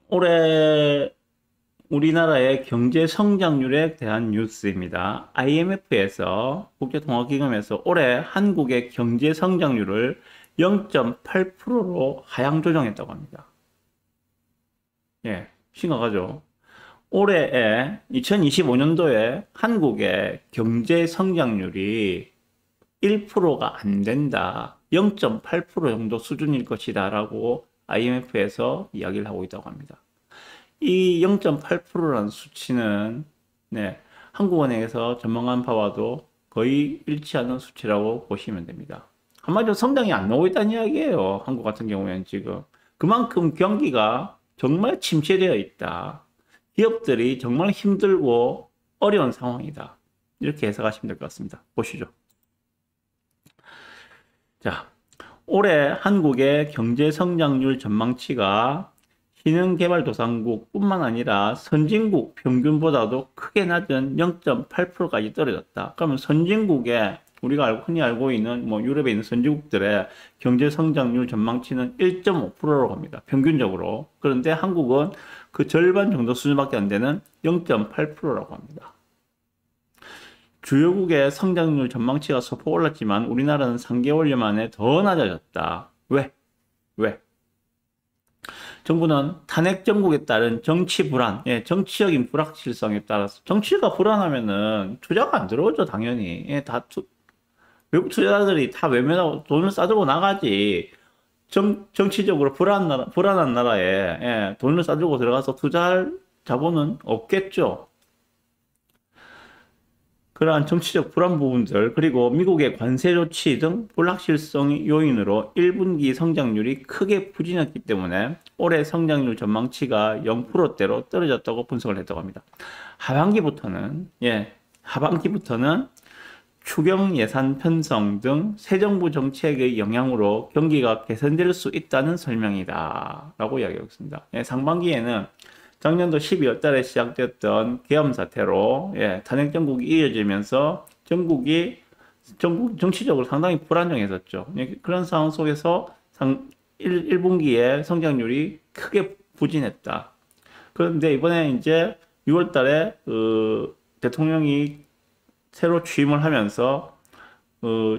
올해 우리나라의 경제 성장률에 대한 뉴스입니다. IMF에서 국제통화기금에서 올해 한국의 경제 성장률을 0.8%로 하향 조정했다고 합니다. 예, 심각하죠. 올해에 2025년도에 한국의 경제 성장률이 1%가 안 된다. 0.8% 정도 수준일 것이다 라고 IMF에서 이야기를 하고 있다고 합니다. 이 0.8%라는 수치는 네, 한국은행에서 전망한 바와도 거의 일치하는 수치라고 보시면 됩니다. 한마디로 성장이 안 나오고 있다는 이야기예요. 한국 같은 경우에는 지금. 그만큼 경기가 정말 침체되어 있다. 기업들이 정말 힘들고 어려운 상황이다. 이렇게 해석하시면 될 것 같습니다. 보시죠. 자, 올해 한국의 경제 성장률 전망치가 신흥개발도상국뿐만 아니라 선진국 평균보다도 크게 낮은 0.8%까지 떨어졌다. 그러면 선진국의 우리가 흔히 알고 있는 유럽에 있는 선진국들의 경제 성장률 전망치는 1.5%로 갑니다. 평균적으로. 그런데 한국은 그 절반 정도 수준밖에 안 되는 0.8%라고 합니다. 주요국의 성장률 전망치가 소폭 올랐지만 우리나라는 3개월여 만에 더 낮아졌다. 왜? 왜? 정부는 탄핵 정국에 따른 정치 불안, 정치적인 불확실성에 따라서 정치가 불안하면은 투자가 안 들어오죠, 당연히. 외국 투자자들이 다 외면하고 돈을 싸들고 나가지. 정치적으로 불안한 나라에 돈을 싸들고 들어가서 투자할 자본은 없겠죠. 그러한 정치적 불안 부분들, 그리고 미국의 관세 조치 등 불확실성 요인으로 1분기 성장률이 크게 부진했기 때문에 올해 성장률 전망치가 0%대로 떨어졌다고 분석을 했다고 합니다. 하반기부터는 추경 예산 편성 등 새 정부 정책의 영향으로 경기가 개선될 수 있다는 설명이다. 라고 이야기하고 있습니다. 상반기에는 작년도 12월 달에 시작됐던 계엄 사태로 탄핵 정국이 이어지면서 전국 정치적으로 상당히 불안정했었죠. 그런 상황 속에서 1분기에 성장률이 크게 부진했다. 그런데 이번에 이제 6월 달에 대통령이 새로 취임을 하면서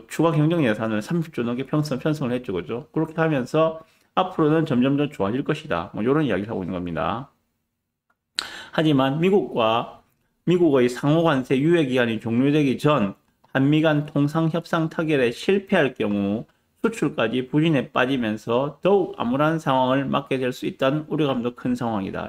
추가 경정 예산을 30조 넘게 편성을 했죠. 그죠? 그렇게 하면서 앞으로는 점점 더 좋아질 것이다. 이런 이야기를 하고 있는 겁니다. 하지만 미국의 상호관세 유예기간이 종료되기 전 한미 간 통상협상 타결에 실패할 경우 수출까지 부진에 빠지면서 더욱 암울한 상황을 맞게 될 수 있다는 우려감도 큰 상황이다.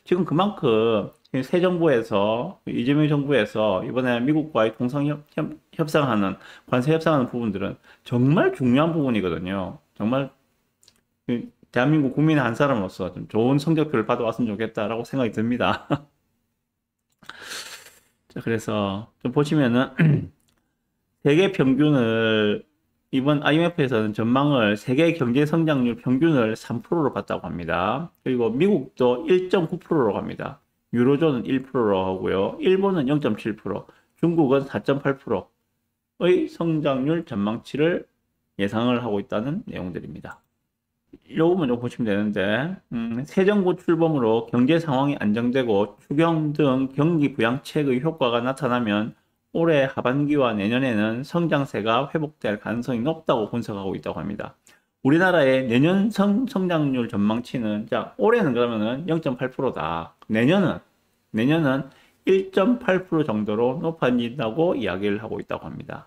지금 그만큼 새 정부에서, 이재명 정부에서 이번에 미국과의 통상협상하는, 관세협상하는 부분들은 정말 중요한 부분이거든요. 정말 대한민국 국민 한 사람으로서 좀 좋은 성적표를 받아왔으면 좋겠다라고 생각이 듭니다. 자, 그래서 좀 보시면은 세계 평균을 이번 IMF에서는 전망을 세계 경제 성장률 평균을 3%로 봤다고 합니다. 그리고 미국도 1.9%로 갑니다. 유로존은 1%로 하고요. 일본은 0.7%, 중국은 4.8%의 성장률 전망치를 예상을 하고 있다는 내용들입니다. 요거만 좀 보시면 되는데, 새 정부 출범으로 경제 상황이 안정되고 추경 등 경기 부양책의 효과가 나타나면 올해 하반기와 내년에는 성장세가 회복될 가능성이 높다고 분석하고 있다고 합니다. 우리나라의 내년 성장률 전망치는, 자, 올해는 그러면은 0.8%다. 내년은 1.8% 정도로 높아진다고 이야기를 하고 있다고 합니다.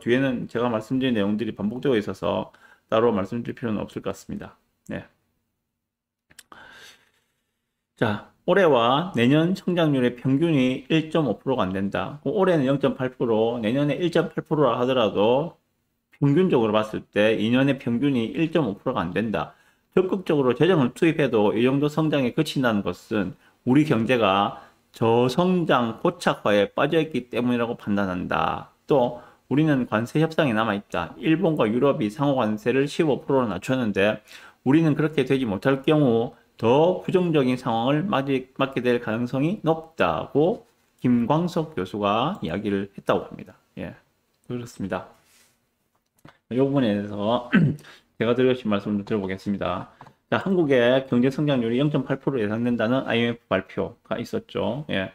뒤에는 제가 말씀드린 내용들이 반복되고 있어서 따로 말씀드릴 필요는 없을 것 같습니다. 자, 올해와 내년 성장률의 평균이 1.5%가 안 된다. 올해는 0.8%, 내년에 1.8%라 하더라도 평균적으로 봤을 때 2년의 평균이 1.5%가 안 된다. 적극적으로 재정을 투입해도 이 정도 성장에 그친다는 것은 우리 경제가 저성장 고착화에 빠져있기 때문이라고 판단한다. 또 우리는 관세 협상이 남아있다. 일본과 유럽이 상호 관세를 15%로 낮췄는데 우리는 그렇게 되지 못할 경우 더 부정적인 상황을 맞게 될 가능성이 높다고 김광석 교수가 이야기를 했다고 합니다. 그렇습니다. 이 부분에 대해서 제가 드리고 싶은 말씀을 드려보겠습니다. 자, 한국의 경제 성장률이 0.8% 예상된다는 IMF 발표가 있었죠. 예.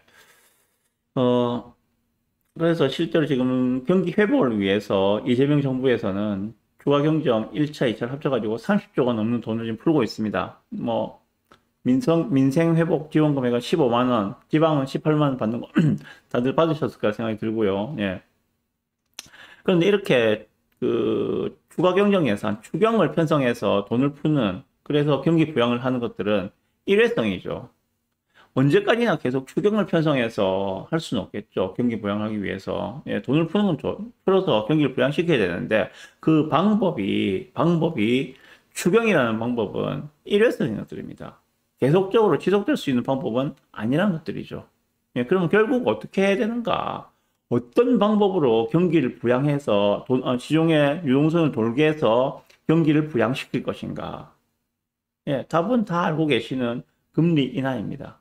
어, 그래서 실제로 지금 경기 회복을 위해서 이재명 정부에서는 추가 경정 1차, 2차를 합쳐가지고 30조가 넘는 돈을 지금 풀고 있습니다. 뭐, 민생 회복 지원 금액은 15만 원, 지방은 18만 원 받는 거 다들 받으셨을 까 생각이 들고요. 예. 그런데 이렇게 추가 경정 예산, 추경을 편성해서 돈을 푸는 그래서 경기 부양을 하는 것들은 일회성이죠. 언제까지나 계속 추경을 편성해서 할 수는 없겠죠. 경기 부양하기 위해서. 예, 돈을 푸는 건 풀어서 경기를 부양시켜야 되는데 그 방법이 추경이라는 방법은 일회성인 것들입니다. 계속적으로 지속될 수 있는 방법은 아니라는 것들이죠. 예, 그럼 결국 어떻게 해야 되는가? 어떤 방법으로 경기를 부양해서 시중의 유동성을 돌게 해서 경기를 부양시킬 것인가? 예, 답은 다 알고 계시는 금리 인하입니다.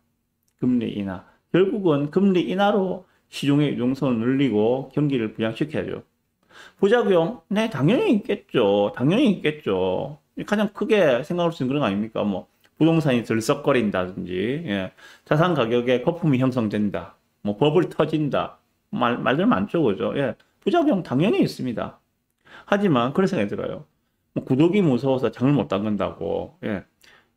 금리 인하. 결국은 금리 인하로 시중의 유동성을 늘리고 경기를 부양시켜야죠. 부작용? 네, 당연히 있겠죠. 당연히 있겠죠. 가장 크게 생각할 수 있는 그런 거 아닙니까? 뭐, 부동산이 들썩거린다든지, 예. 자산 가격에 거품이 형성된다. 뭐, 버블 터진다. 말들 많죠, 그죠? 예. 부작용 당연히 있습니다. 하지만, 그런 생각이 들어요. 뭐 구독이 무서워서 장을 못 담근다고, 예.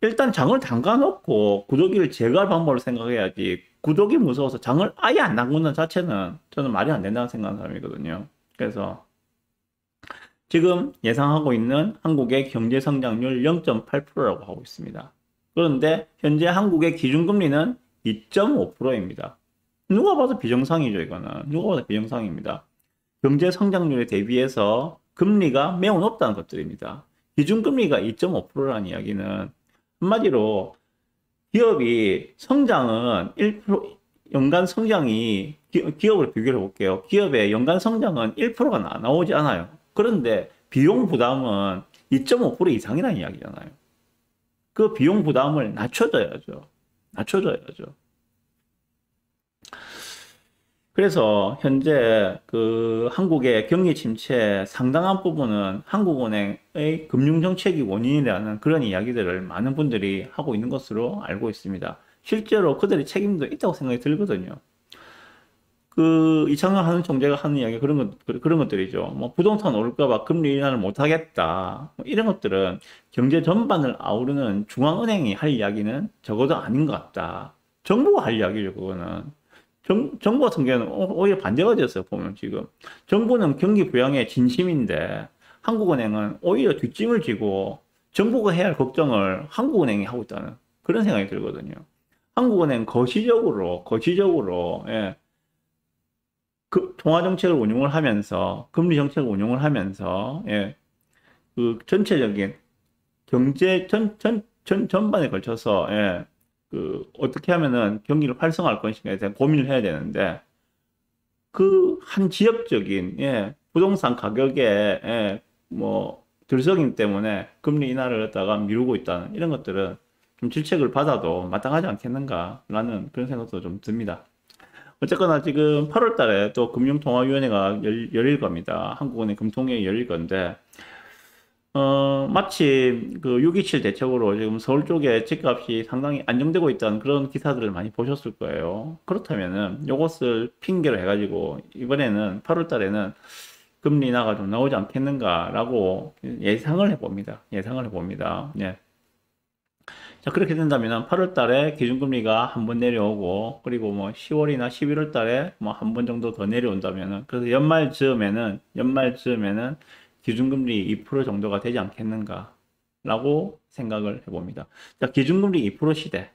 일단 장을 담가놓고 구더기를 제거할 방법을 생각해야지 구더기 무서워서 장을 아예 안 담그는 자체는 저는 말이 안 된다고 생각하는 사람이거든요. 그래서 지금 예상하고 있는 한국의 경제 성장률 0.8%라고 하고 있습니다. 그런데 현재 한국의 기준금리는 2.5%입니다. 누가 봐도 비정상이죠, 이거는. 누가 봐도 비정상입니다. 경제 성장률에 대비해서 금리가 매우 높다는 것들입니다. 기준금리가 2.5%라는 이야기는 한마디로 기업이 성장은 1%, 연간 성장이 기업을 비교해 볼게요. 기업의 연간 성장은 1%가 나오지 않아요. 그런데 비용 부담은 2.5% 이상이라는 이야기잖아요. 그 비용 부담을 낮춰줘야죠. 낮춰줘야죠. 그래서 현재 한국의 경기 침체 상당한 부분은 한국은행의 금융정책이 원인이라는 그런 이야기들을 많은 분들이 하고 있는 것으로 알고 있습니다. 실제로 그들의 책임도 있다고 생각이 들거든요. 이창용 하는 총재가 하는 이야기 그런 것들이죠. 뭐 부동산 오를까봐 금리 인하를 못하겠다. 뭐 이런 것들은 경제 전반을 아우르는 중앙은행이 할 이야기는 적어도 아닌 것 같다. 정부가 할 이야기죠, 그거는. 정부 같은 경우는 오히려 반대가 되었어요, 보면 지금. 정부는 경기 부양에 진심인데, 한국은행은 오히려 뒷짐을 지고, 정부가 해야 할 걱정을 한국은행이 하고 있다는 그런 생각이 들거든요. 한국은행 거시적으로, 예, 통화정책을 운용을 하면서, 금리 정책을 운용을 하면서, 예, 전체적인 경제 전반에 걸쳐서, 예, 어떻게 하면은 경기를 활성화할 것인가에 대한 고민을 해야 되는데, 한 지역적인, 예, 부동산 가격에, 예, 뭐, 들썩임 때문에 금리 인하를 갖다가 미루고 있다는 이런 것들은 좀 질책을 받아도 마땅하지 않겠는가라는 그런 생각도 좀 듭니다. 어쨌거나 지금 8월 달에 또 금융통화위원회가 열릴 겁니다. 한국은행 금통위에 열릴 건데, 마침 6.27 대책으로 지금 서울 쪽에 집값이 상당히 안정되고 있다는 그런 기사들을 많이 보셨을 거예요. 그렇다면은 이것을 핑계로 해가지고 이번에는 8월 달에는 금리 인하가 좀 나오지 않겠는가라고 예상을 해봅니다. 예상을 해봅니다. 예. 자, 그렇게 된다면 8월 달에 기준금리가 한 번 내려오고, 그리고 뭐 10월이나 11월 달에 뭐 한 번 정도 더 내려온다면은, 그래서 연말 즈음에는 기준금리 2% 정도가 되지 않겠는가라고 생각을 해봅니다. 자, 기준금리 2% 시대,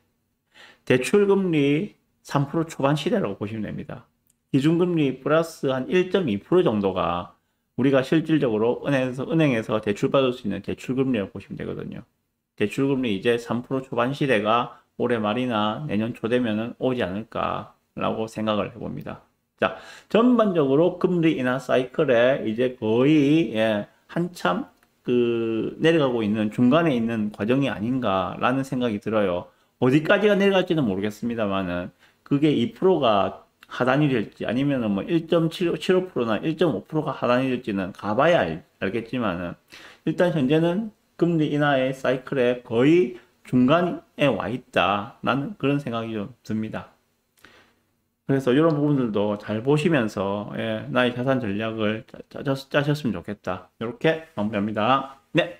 대출금리 3% 초반 시대라고 보시면 됩니다. 기준금리 플러스 한 1.2% 정도가 우리가 실질적으로 은행에서 대출받을 수 있는 대출금리라고 보시면 되거든요. 대출금리 이제 3% 초반 시대가 올해 말이나 내년 초 되면은 오지 않을까라고 생각을 해봅니다. 자, 전반적으로 금리 인하 사이클에 이제 거의, 예, 한참 내려가고 있는 중간에 있는 과정이 아닌가라는 생각이 들어요. 어디까지가 내려갈지는 모르겠습니다만은 그게 2%가 하단이 될지 아니면은 뭐 1.75%나 1.5%가 하단이 될지는 가봐야 알겠지만은 일단 현재는 금리 인하의 사이클의 거의 중간에 와 있다라는 그런 생각이 좀 듭니다. 그래서 이런 부분들도 잘 보시면서 나의 자산 전략을 짜셨으면 좋겠다. 이렇게 마무리합니다. 네.